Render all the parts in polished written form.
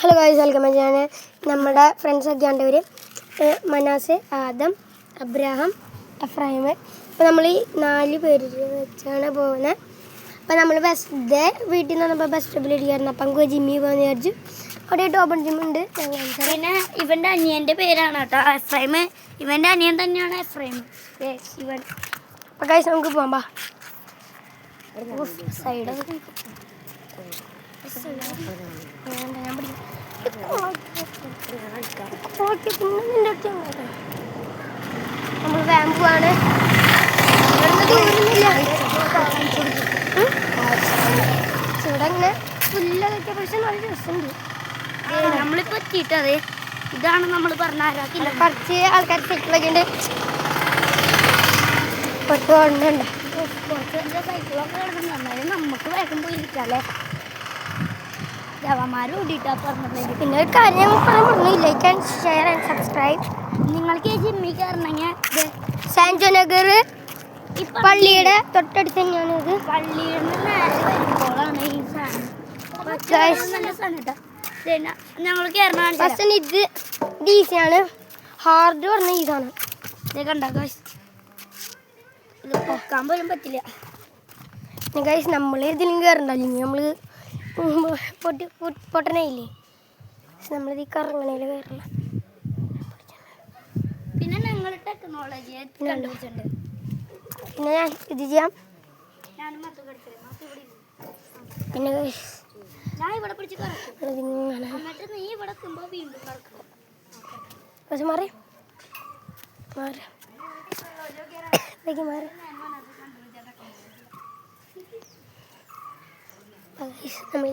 Hello guys, welcome. ഞാൻ നമ്മുടെ ഫ്രണ്ട്സൊക്കെ ഉണ്ടവർ മനാസ്, ആദം, അബ്രാഹാം, എഫ്രൈം. അപ്പോൾ നമ്മൾ ഈ 4 പേര് വെച്ചാണ് പോകുന്നത്. അപ്പോൾ നമ്മൾ ബസ് വീട്ടിൽ നിന്ന് വന്നപ്പോൾ ബസ് സ്റ്റോപ്പിൽ ഇരിക്കുകയായിരുന്നു. അപ്പം നമുക്ക് ജിമ്മി പോകുന്ന വിചാരിച്ചു. അവിടെ ഓപ്പൺ ജിമ്മുണ്ട്. പിന്നെ ഇവൻ്റെ അനിയൻ്റെ പേരാണ് കേട്ടോ എഫ്രൈം. ഇവൻ്റെ അനിയൻ തന്നെയാണ് എഫ്രൈം ഇവൻ. അപ്പോൾ ഗൈസ് നമുക്ക് പോകാം. ബാ സൈഡൊക്കെ നമ്മൾ വാൻ പോവാണ്. ഇവിടെ ഇങ്ങനെ പുല്ലൊക്കെ പക്ഷെ നല്ല രസമുണ്ട്. നമ്മളിപ്പോൾ എത്തിയിട്ടത് ഇതാണ് നമ്മൾ പറഞ്ഞ ആരാക്കില്ല. കുറച്ച് ആൾക്കാർ സൈക്കിളൊക്കെ ഉണ്ട്. കുറച്ച് ഉണ്ട്. കുറച്ച് സൈക്കിളൊക്കെ കിടക്കുന്നു. എന്നാലും നമുക്ക് വേഗം പോയിരിക്കാല്ലേ. ദേവന്മാർ ഓടിയിട്ടാ പറഞ്ഞത്. പിന്നെ ഒരു കാര്യം പറഞ്ഞു, like and share and subscribe. നിങ്ങൾക്ക് ഈ ജിമ്മിൽ കയറണമെങ്കിൽ സാൻജോനഗർ പള്ളിയുടെ തൊട്ടടുത്ത് തന്നെയാണ് ഇത്. പള്ളിയിൽ നിന്ന് നേരെ വരുമ്പോഴാണ് ഈ സാധനം. നല്ല സാധനം കേട്ടോ. ഞങ്ങൾ കയറണം. ഫസ്റ്റ് ഇത് ഈസിയാണ്. ഹാർഡ് പറഞ്ഞ ഇതാണ്. ഇത് കണ്ടോ ഗൈസ്, ഇത് പൊക്കാൻ പോലും പറ്റില്ല. ഗൈസ് നമ്മൾ ഇതിലും കയറണ്ടല്ലോ, നമ്മൾ പൊട്ടനയില്ലേ, നമ്മളിത് കറങ്ങണേൽ കയറണം. പിന്നെ ഞങ്ങൾ ടെക്നോളജി കണ്ടുപിടിച്ചിട്ടുണ്ട്. പിന്നെ ഞാൻ ഇത് ചെയ്യാം. പിന്നെ ഞാൻ ഇവിടെ പിടിച്ച് കറക്കും. എന്നിട്ട് നീ ഇവിടെ എത്തുമ്പോൾ വീണ്ടും കറക്കും. പക്ഷെ മാറി മാറി മാറി നമ്മൾ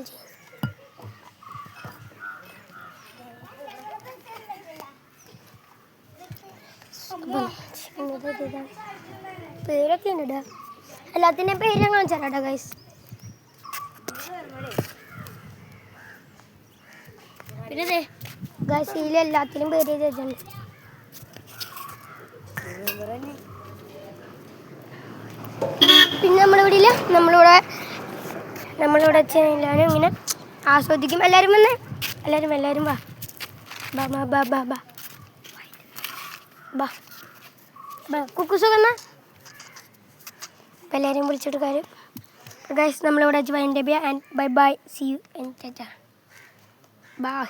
പേരൊക്കെ ഉണ്ട്. എല്ലാത്തിൻ്റെയും പേര് ഞാൻ കാണിച്ചാലാ ഗൈസ്. പിന്നെ ഗൈസ് ഇതിൽ എല്ലാത്തിനും പേര് ചെയ്തിട്ടുണ്ട്. പിന്നെ നമ്മളിവിടെ ഇല്ല, നമ്മളിവിടെ വെച്ചാൽ ഇങ്ങനെ ആസ്വദിക്കും. എല്ലാവരും വന്ന് എല്ലാവരും വാ ബാ ബാ ബാ ബാ ബാ ബാ ബാ കുക്കുസുഖന്ന. അപ്പം എല്ലാവരെയും വിളിച്ചിട്ട് കാര്യം. ഗൈസ് നമ്മളിവിടെ വെച്ച് വൈൻഡ് അപ്പ് ചെയ്യാം. And bye bye, see you and tata by.